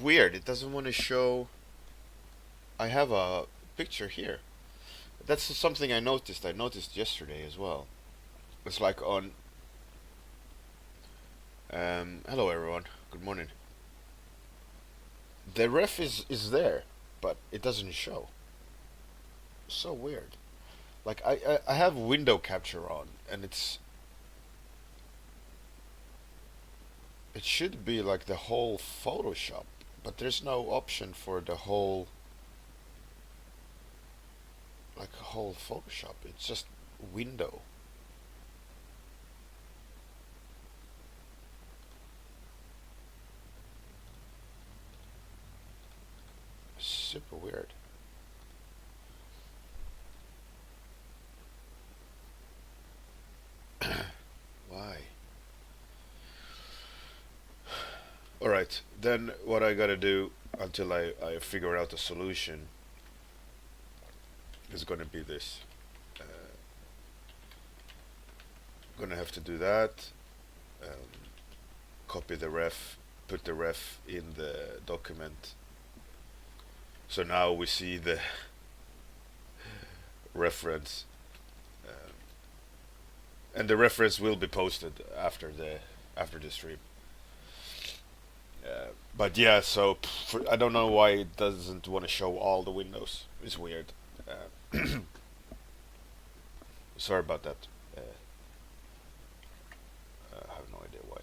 weird. It doesn't want to show. I have a picture here. That's something I noticed. I noticed yesterday as well. It's like on. Hello everyone. Good morning. The ref is there, but it doesn't show. So weird. Like I have window capture on, and it should be like the whole Photoshop, but there's no option for the whole whole Photoshop. It's just window. Super weird. Why? All right. Then what I gotta do until I figure out a solution is gonna be this. Uh, gonna have to do that. Um, Copy the ref, put the ref in the document. So now we see the reference, um, and the reference will be posted after the stream. But yeah, so I don't know why it doesn't want to show all the windows. It's weird. Sorry about that. Uh, I have no idea why.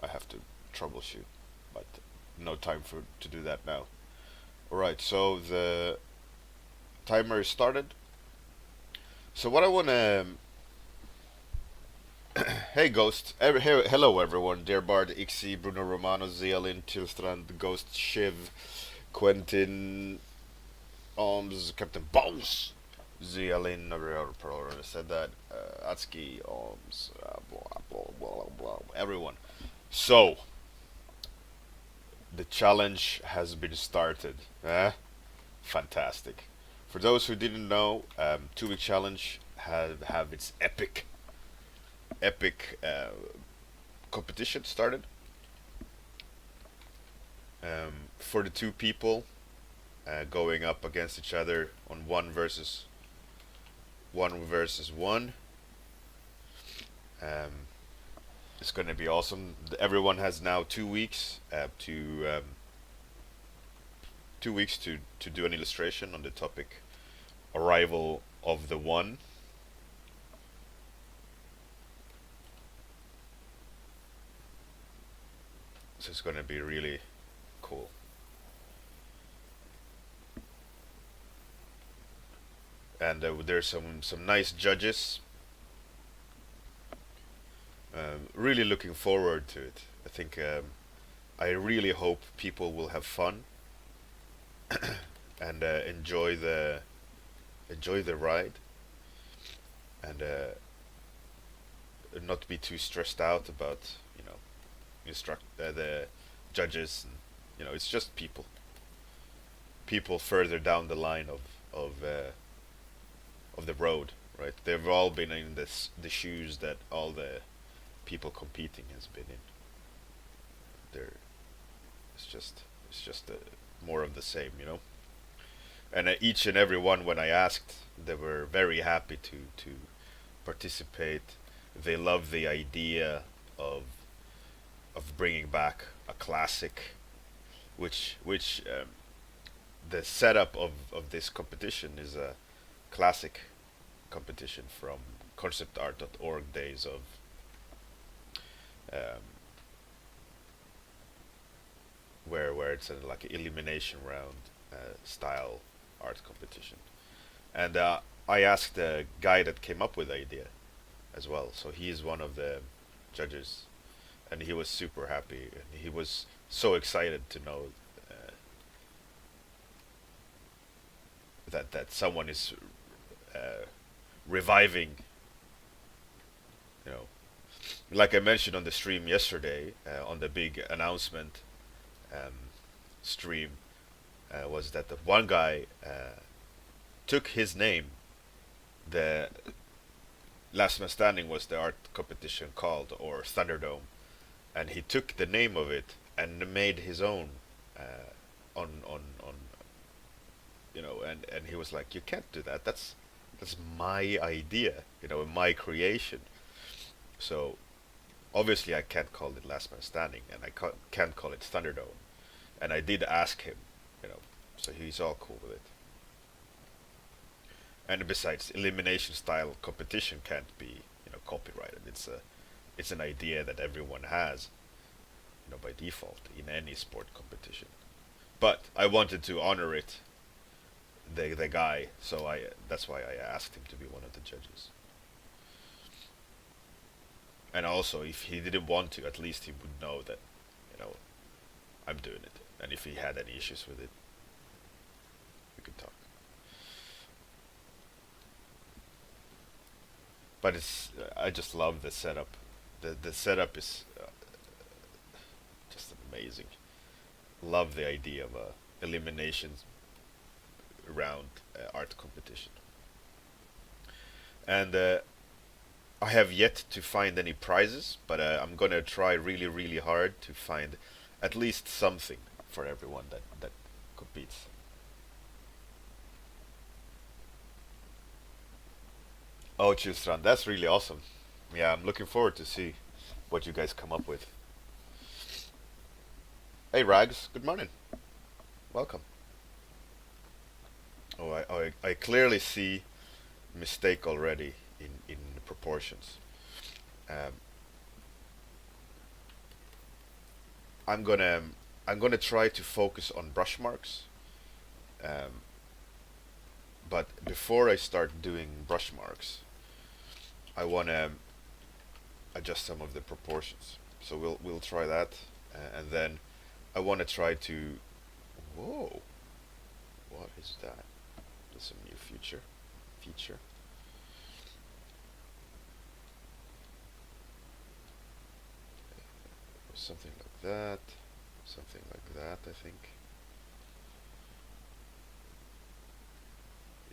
I have to troubleshoot, but no time for to do that now. Alright, so the timer is started. So what I wanna hey Ghost, hello everyone, Dear Bard, Ixi, Bruno Romano, Zealin, Tilstrand, Ghost, Shiv, Quentin, Captain Bones, Zealin, already said that, Atsuki, blah, blah, blah, blah, everyone. So, the challenge has been started. Fantastic. For those who didn't know, 2 week challenge have its epic competition started. For the two people going up against each other on one versus one. It's going to be awesome. Everyone has now 2 weeks to 2 weeks to do an illustration on the topic arrival of the one. So it's going to be really cool. And there's some nice judges. Really looking forward to it. I think I really hope people will have fun and enjoy the ride, and not be too stressed out about the judges. And, it's just people further down the line of the road, right? They've all been in the shoes that all the people competing has been in. There, it's just more of the same. And each and every one, when I asked, they were very happy to participate. They love the idea of bringing back a classic, which the setup of this competition is a classic competition from conceptart.org days of um, where it's like an elimination round style art competition. And I asked the guy that came up with the idea as well. So he is one of the judges, and he was super happy. And he was so excited to know that someone is reviving. You know, like I mentioned on the stream yesterday, on the big announcement um, stream, was that the one guy took his name. The Last Man Standing was the art competition called, or Thunderdome, and he took the name of it and made his own uh, on and he was like, you can't do that. That's my idea, my creation. So obviously I can't call it Last Man Standing, and I can't call it Thunderdome. And I did ask him, you know, so he's all cool with it. And besides, elimination style competition can't be, copyrighted. It's an idea that everyone has, by default in any sport competition. But I wanted to honor it, the guy, so I that's why I asked him to be one of the judges. And also, if he didn't want to, at least he would know that, you know, I'm doing it. And if he had any issues with it, we could talk. But I just love the setup. The setup is just amazing. Love the idea of a eliminations round art competition. And I have yet to find any prizes, but I'm gonna try really, really hard to find at least something for everyone that competes. Oh, Chustran, that's really awesome. Yeah, I'm looking forward to see what you guys come up with. Hey, Rags, good morning. Welcome. Oh, I clearly see mistake already in the proportions. Um, I'm gonna I'm gonna try to focus on brush marks. Um, but before I start doing brush marks, I wanna adjust some of the proportions. So we'll try that, and then I wanna try to. Whoa, what is that? That's a new feature. Something like that. Something like that, I think.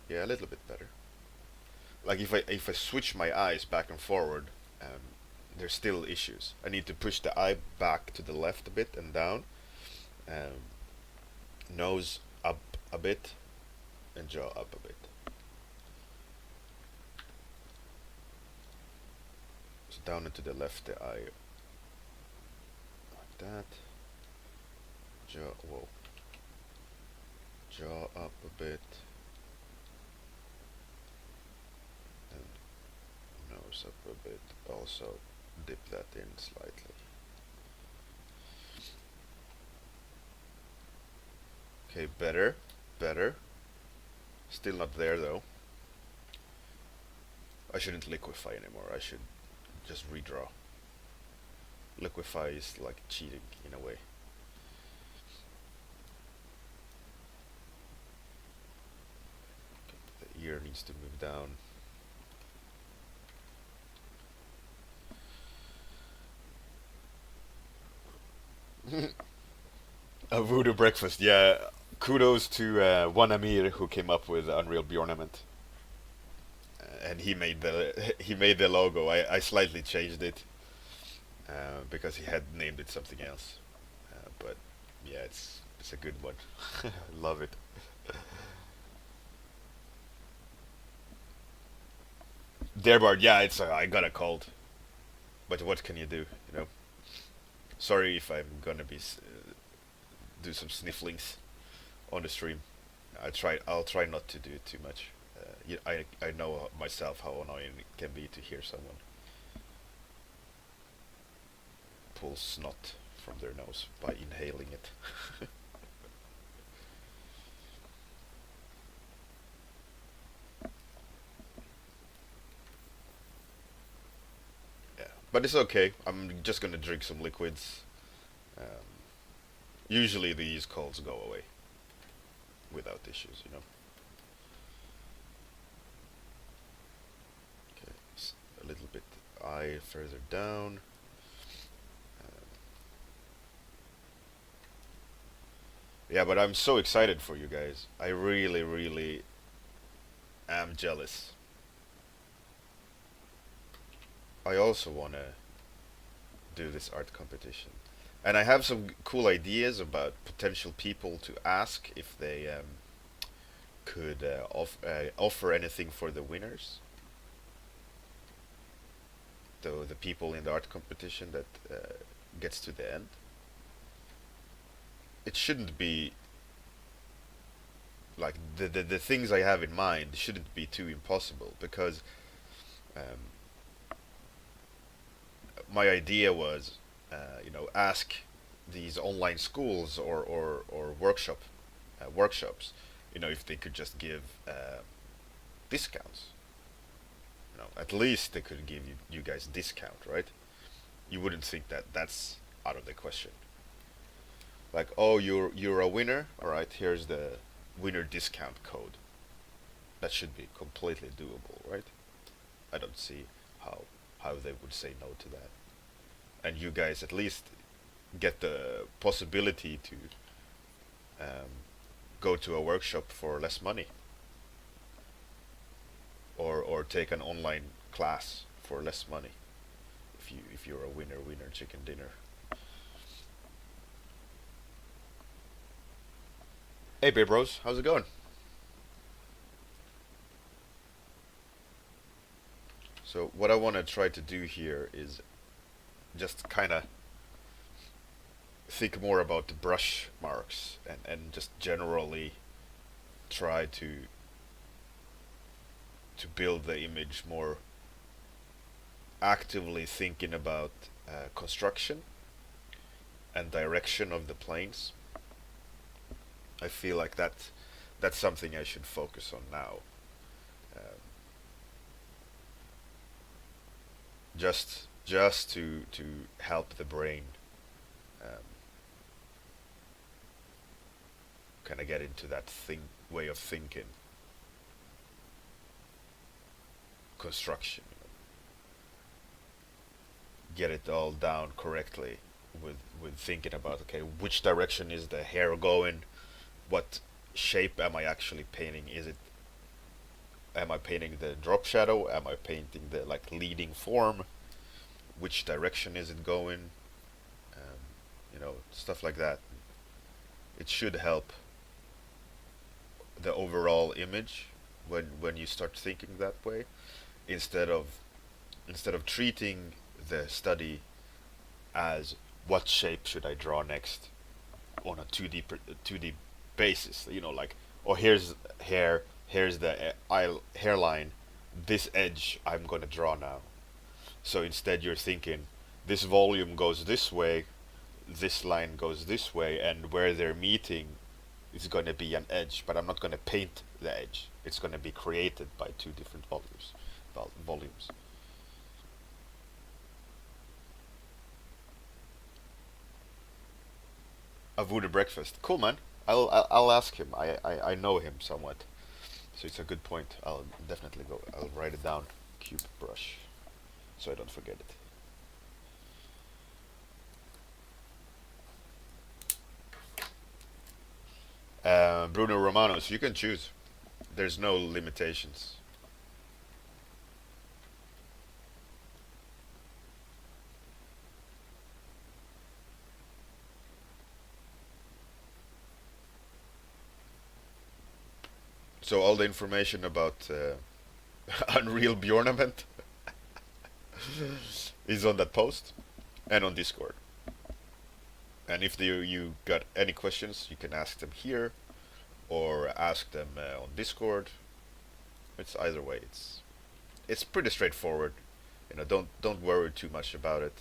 Yeah, a little bit better. Like if I switch my eyes back and forward, there's still issues. I need to push the eye back to the left a bit and down, um, nose up a bit, and jaw up a bit. So down into the left the eye, like that. Whoa. Jaw up a bit, and nose up a bit. Also dip that in slightly. Okay, better. Still not there though. I shouldn't liquefy anymore. I should just redraw. Liquefy is like cheating in a way. The ear needs to move down. A voodoo breakfast, yeah. Kudos to one Amir who came up with Unreal Bjornament, and he made the logo. I slightly changed it because he had named it something else, but yeah, it's a good one. Love it. Derbard, yeah, it's I got a cold, but what can you do? Sorry if I'm gonna be do some snifflings on the stream. I'll try not to do it too much. I know myself how annoying it can be to hear someone pull snot from their nose by inhaling it. Yeah, but it's okay. I'm just gonna drink some liquids. Um, Usually these colds go away without issues. Okay, a little bit eye further down. Yeah, but I'm so excited for you guys. I really, really am jealous. I also want to do this art competition. And I have some cool ideas about potential people to ask if they could offer anything for the winners, the people in the art competition that gets to the end. It shouldn't be like the things I have in mind shouldn't be too impossible, because um, my idea was, ask these online schools or workshops, if they could just give discounts. At least they could give you guys discount, right? You wouldn't think that that's out of the question. Like, oh, you're a winner. All right, here's the winner discount code. That should be completely doable, right? I don't see how how they would say no to that. And you guys at least get the possibility to um, go to a workshop for less money, or take an online class for less money if you're a winner chicken dinner. Hey, Babe Rose, how's it going? So what I want to try to do here is just kind of think more about the brush marks, and just generally try to build the image more actively thinking about construction and direction of the planes. I feel like that's something I should focus on now. Um, just to help the brain um, kind of get into that way of thinking construction. Get it all down correctly with thinking about, okay, which direction is the hair going, what shape am I actually painting? Am I painting the drop shadow? Am I painting the like leading form? Which direction is it going? Stuff like that. It should help the overall image when you start thinking that way, instead of treating the study as what shape should I draw next on a 2D basis. Like, oh, here's hair, here's the hairline, this edge I'm gonna draw now. So instead you're thinking this volume goes this way, this line goes this way, and where they're meeting is going to be an edge, but I'm not going to paint the edge. It's going to be created by two different volumes. Avoda breakfast. Cool, man. I'll ask him. I know him somewhat, so it's a good point. I'll definitely go. I'll write it down. Cube brush, so I don't forget it. Bruno Romanos, you can choose. There's no limitations. So all the information about Unreal Bjornament is on that post and on Discord. And if you got any questions, you can ask them here or ask them on Discord. It's either way. It's pretty straightforward. Don't worry too much about it.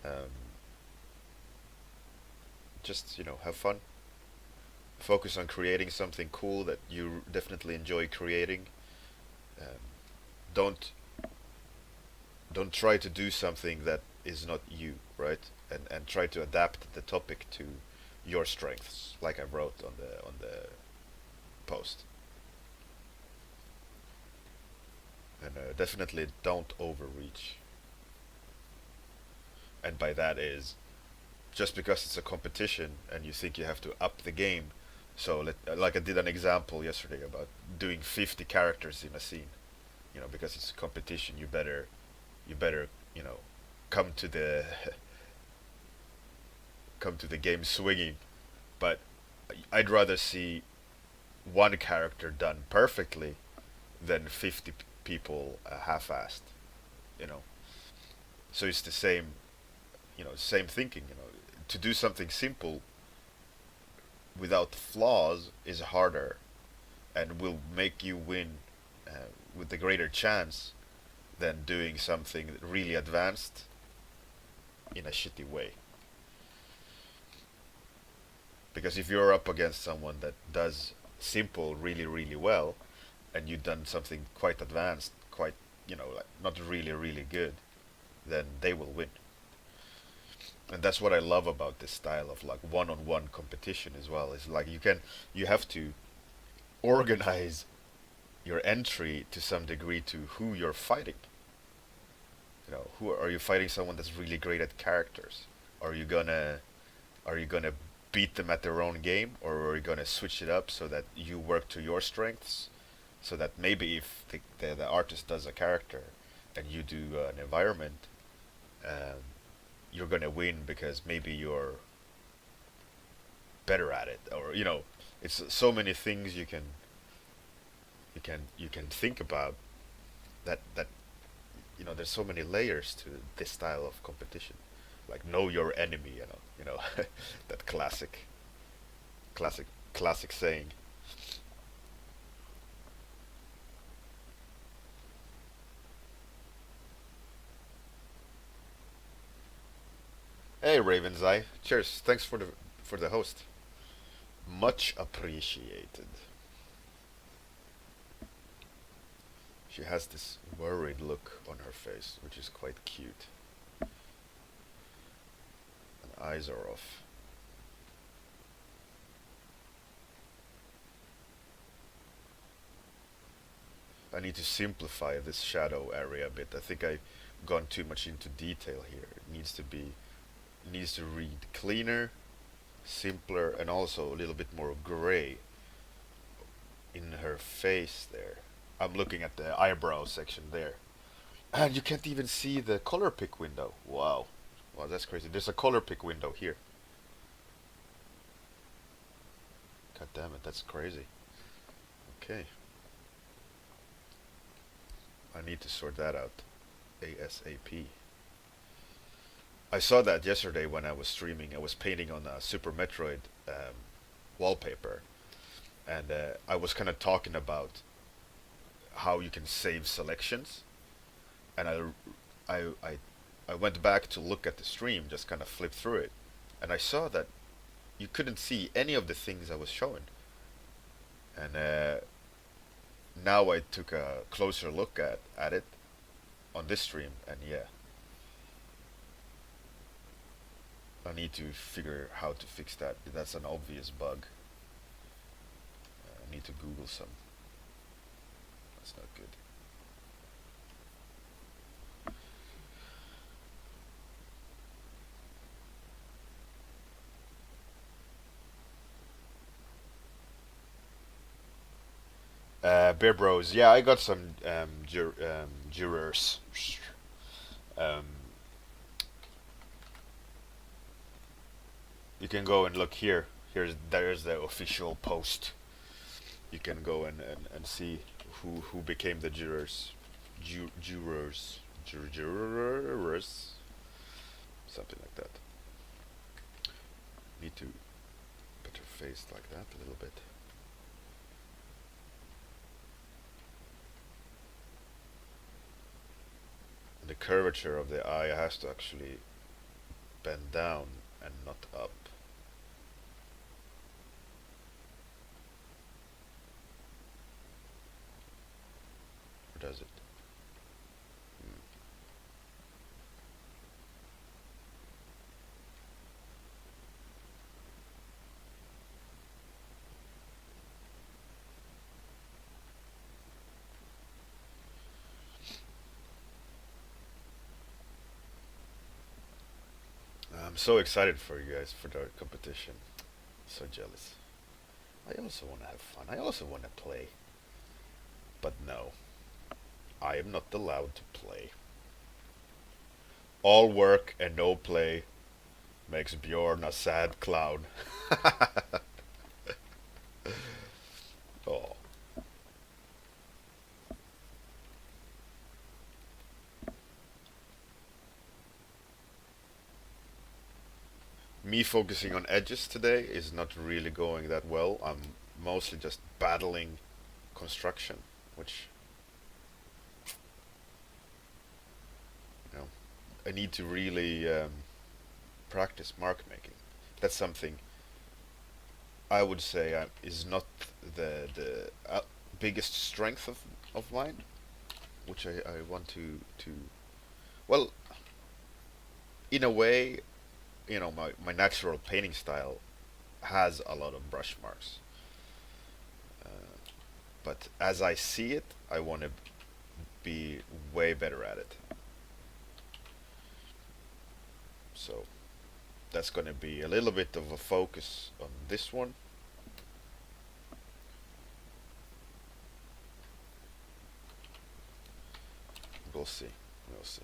Um, just have fun. Focus on creating something cool that you definitely enjoy creating. Um, don't don't try to do something that is not you, right? And try to adapt the topic to your strengths, like I wrote on the post. And definitely don't overreach. And by that is, just because it's a competition and you think you have to up the game. So like I did an example yesterday about doing 50 characters in a scene. Because it's a competition, you better come to the come to the game swinging, but I'd rather see one character done perfectly than 50 people half-assed. You know, so it's the same. Same thinking. To do something simple without flaws is harder, and will make you win with a greater chance than doing something really advanced in a shitty way. Because if you're up against someone that does simple really, really well, and you've done something quite advanced, quite, like not really, really good, then they will win. And that's what I love about this style of like one-on-one competition as well. Is like you have to organize your entry to some degree to who you're fighting. Who are you fighting? Someone that's really great at characters? Are you gonna are you gonna beat them at their own game, or are you gonna switch it up so that you work to your strengths? So that maybe if the artist does a character and you do an environment, um, you're gonna win because maybe you're better at it, or it's so many things you can think about that there's so many layers to this style of competition, like know your enemy, that classic classic saying. Hey Raven's Eye, cheers, thanks for the host, much appreciated. She has this worried look on her face, which is quite cute, and eyes are off. I need to simplify this shadow area a bit. I think I've gone too much into detail here. It needs to read cleaner, simpler, and also a little bit more gray in her face there. I'm looking at the eyebrow section there. And you can't even see the color pick window. Wow. Wow, that's crazy. There's a color pick window here. God damn it, that's crazy. Okay. I need to sort that out ASAP. I saw that yesterday when I was streaming. I was painting on a Super Metroid wallpaper, and I was kind of talking about how you can save selections, and I went back to look at the stream, just kind of flipped through it, and I saw that you couldn't see any of the things I was showing, and now I took a closer look at it on this stream, and yeah, I need to figure how to fix that. That's an obvious bug. I need to Google some. That's not good. Bear Bros. Yeah, I got some jurors. Um, you can go and look here. There's the official post. You can go and see who became the jurors. Jurors. Something like that. Need to put her face like that a little bit. And the curvature of the eye has to actually bend down and not up. Or does it? I'm so excited for you guys for the competition. So jealous. I also want to have fun. I also want to play. But no, I am not allowed to play. All work and no play Makes Bjorn a sad clown. Oh. Me focusing on edges today is not really going that well. I'm mostly just battling construction, which, you know, I need to really practice mark making. That's something I would say is not the biggest strength of mine, which I want to well, in a way, my natural painting style has a lot of brush marks, but as I see it, I want to be way better at it. So that's going to be a little bit of a focus on this one. We'll see. We'll see.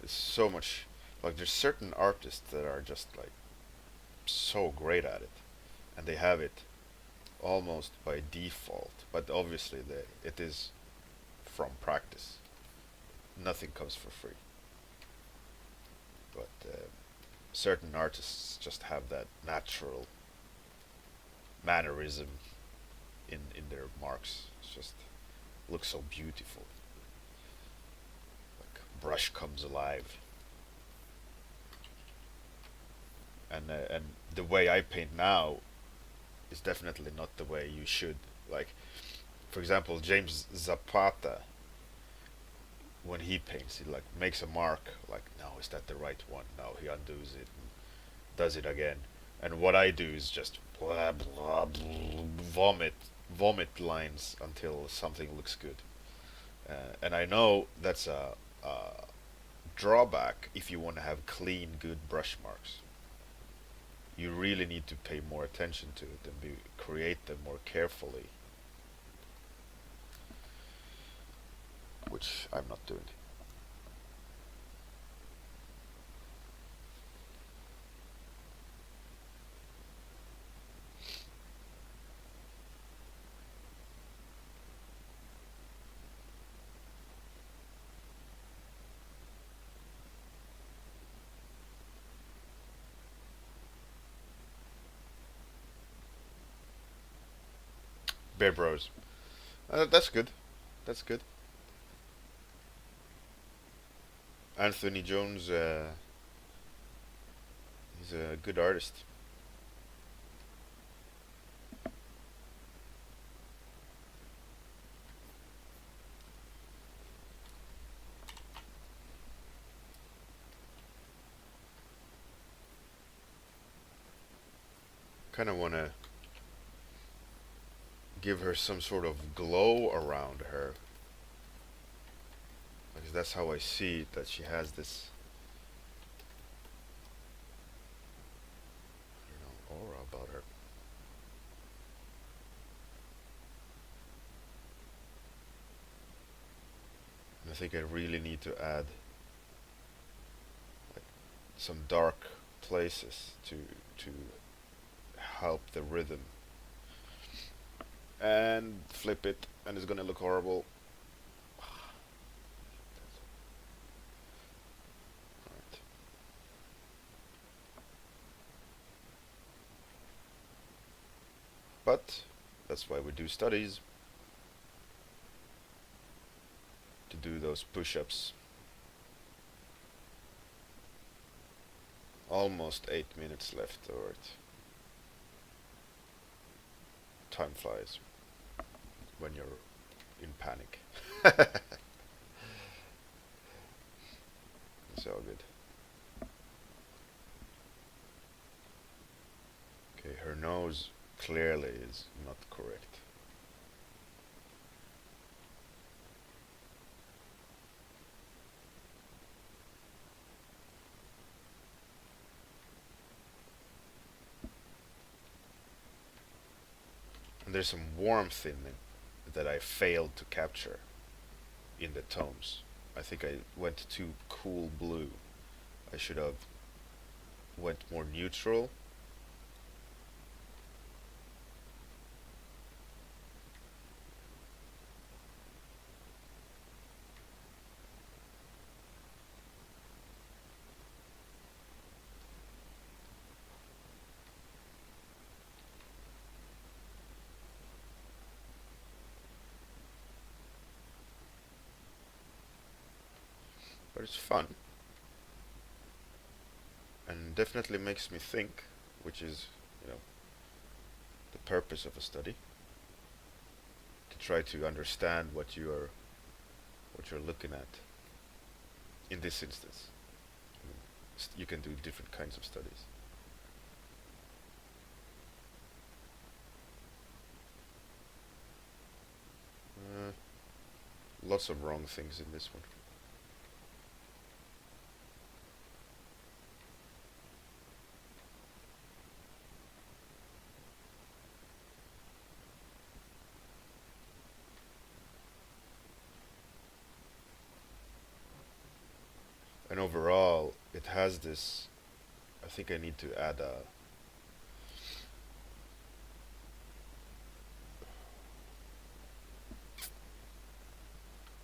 It's so much, like, there's certain artists that are just like so great at it, and they have it almost by default. But obviously, it is from practice. Nothing comes for free. But certain artists just have that natural mannerism in their marks. It's just looks so beautiful. Like brush comes alive. And the way I paint now is definitely not the way you should. Like, for example, James Zapata, when he paints, he like makes a mark. Like, no, is that the right one? No, he undoes it and does it again. And what I do is just blah blah, blah vomit lines until something looks good. And I know that's a drawback if you want to have clean, good brush marks. You really need to pay more attention to it and create them more carefully, which I'm not doing. Bear Bros. That's good. That's good. Anthony Jones, he's a good artist. Kind of want to give her some sort of glow around her, because that's how I see it, that she has this, aura about her. And I think I really need to add like some dark places to help the rhythm, and flip it, and it's gonna look horrible. Right. But that's why we do studies, to do those push-ups. Almost 8 minutes left, or time flies when you're in panic. It's all good. Okay, her nose clearly is not correct. And there's some warmth in it, that I failed to capture in the tones. I think I went too cool blue. I should have went more neutral. But it's fun and definitely makes me think, which is, you know, the purpose of a study, to try to understand what you're looking at. In this instance, you can do different kinds of studies. Uh, Lots of wrong things in this one. And overall, it has this. I think I need to add a.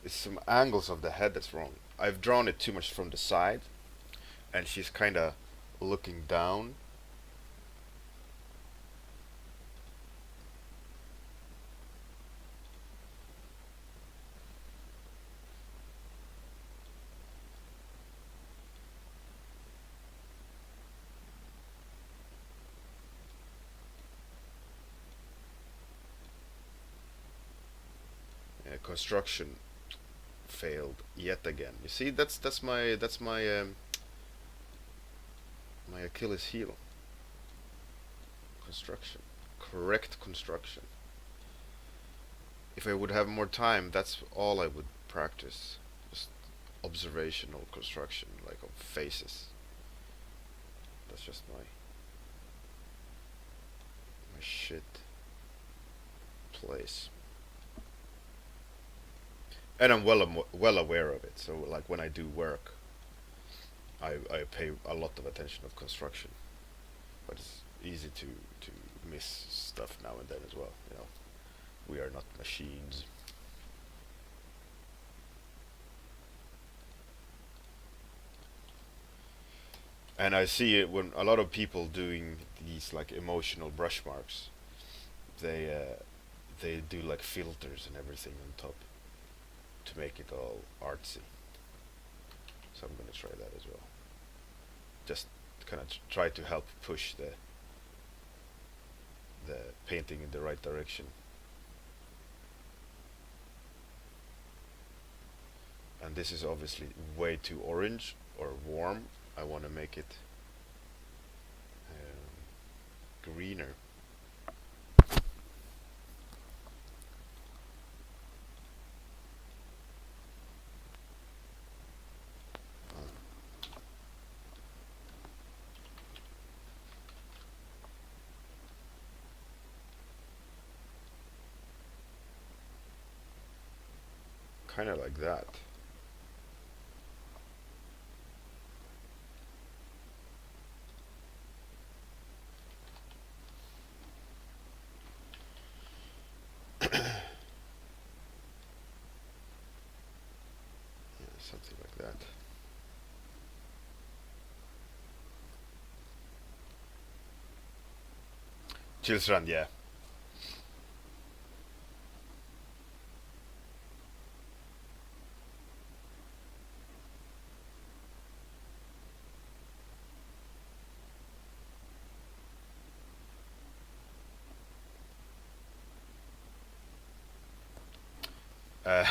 It's some angles of the head that's wrong. I've drawn it too much from the side, and she's kind of looking down. Construction failed yet again. You see, that's my Achilles heel. Construction, correct construction. If I would have more time, that's all I would practice. Just observational construction, like of faces. That's just my shit place. And I'm well aware of it. So like when I do work, I pay a lot of attention of construction, but it's easy to miss stuff now and then as well. You know, we are not machines. And I see it when a lot of people doing these like emotional brush marks. They do like filters and everything on top to make it all artsy. So I'm gonna try that as well. Just kind of try to help push the painting in the right direction. And this is obviously way too orange or warm. I want to make it greener. Kind of like that. Something like that. Chillstrand, yeah.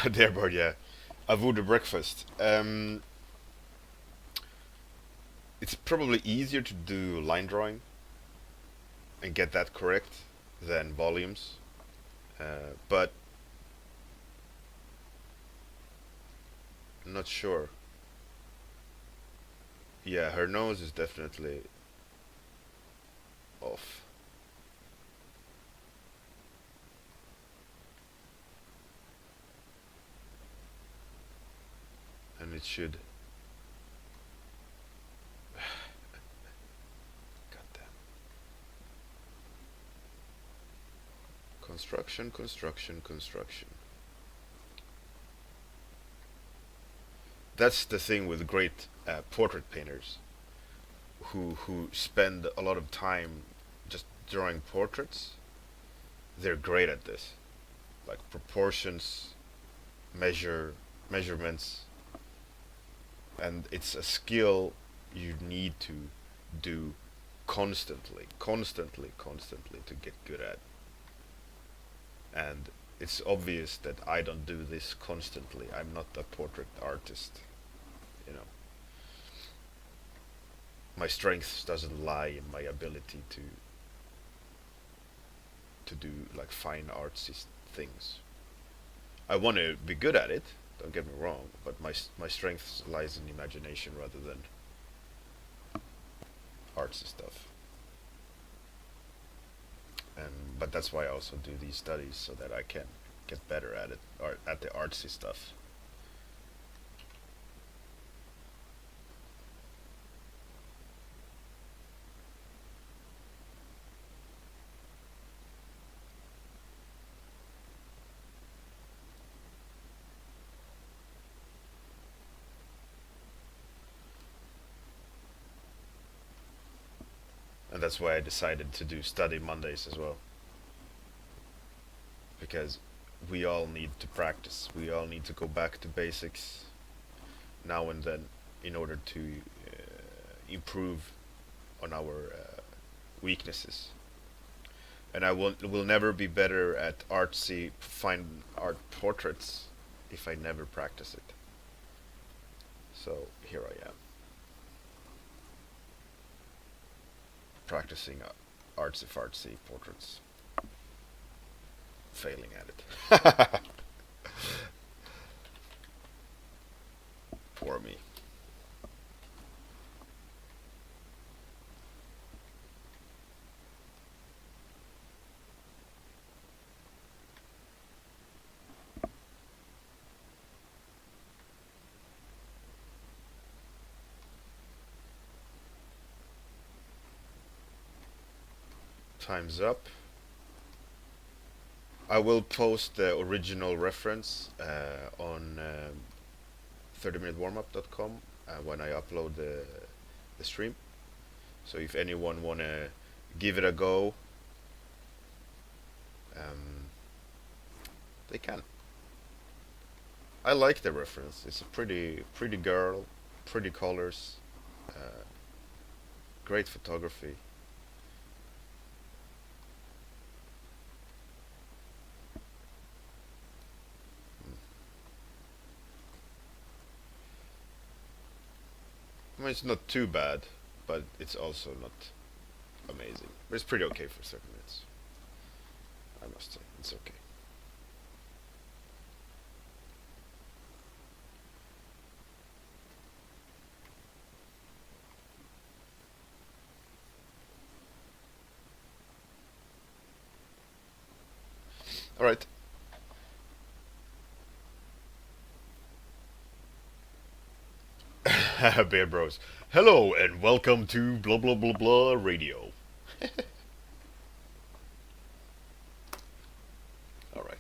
There, bird, yeah. A voodoo breakfast. It's probably easier to do line drawing and get that correct than volumes. But I'm not sure. Yeah, her nose is definitely off. should. Goddamn. Construction, construction, construction. That's the thing with great portrait painters who spend a lot of time just drawing portraits. They're great at this, like proportions, measurements, and it's a skill you need to do constantly to get good at. And it's obvious that I don't do this constantly. I'm not a portrait artist, you know. My strength doesn't lie in my ability to do like fine artsy things. I want to be good at it. Don't get me wrong, but my strength lies in imagination rather than artsy stuff. And but that's why I also do these studies so that I can get better at it or at the artsy stuff. And that's why I decided to do study Mondays as well. Because we all need to practice. We all need to go back to basics now and then in order to improve on our weaknesses. And I will never be better at artsy fine art portraits if I never practice it. So here I am, practicing artsy fartsy portraits, failing at it. Poor me. Time's up. I will post the original reference on 30minutewarmup.com when I upload the stream. So if anyone wanna give it a go, they can. I like the reference. It's a pretty girl, pretty colors, great photography. I mean, it's not too bad, but it's also not amazing. But it's pretty okay for 30 minutes. I must say, it's okay. All right. Bear Bros. Hello and welcome to blah blah blah blah radio. All right.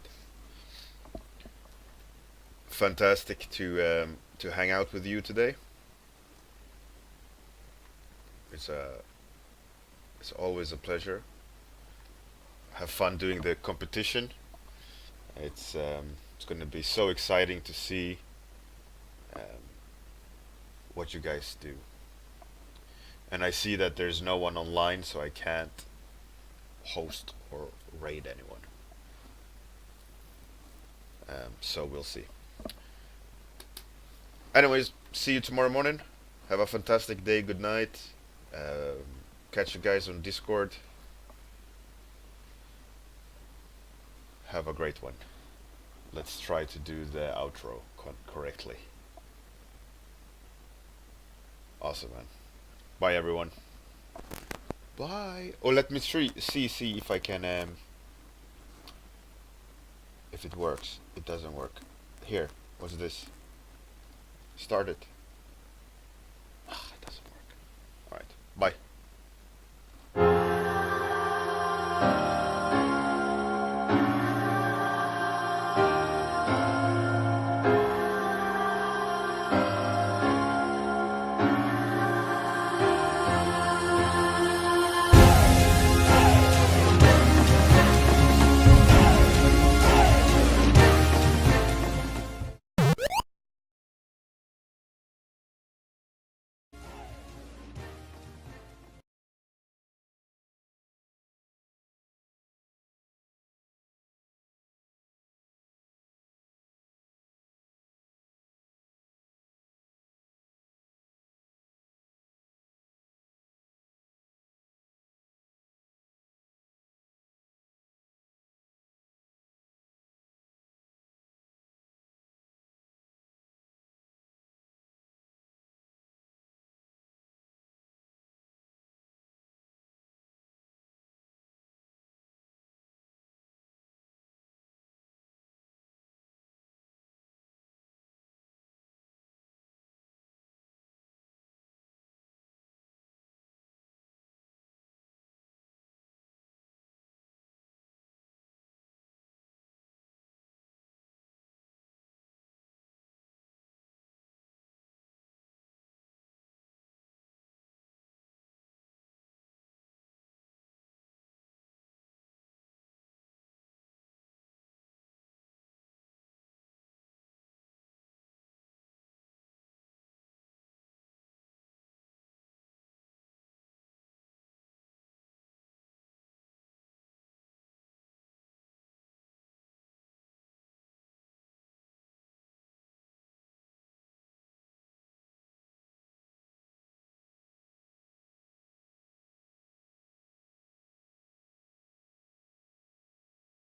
Fantastic to hang out with you today. It's always a pleasure. Have fun doing the competition. It's going to be so exciting to see what you guys do. And I see that there's no one online, so I can't host or raid anyone. So we'll see. Anyways, see you tomorrow morning. Have a fantastic day. Good night. Catch you guys on Discord. Have a great one. Let's try to do the outro correctly. Awesome, man. Bye, everyone. Bye. Oh, let me see if I can if it works. It doesn't work. Here. What's this? Start it.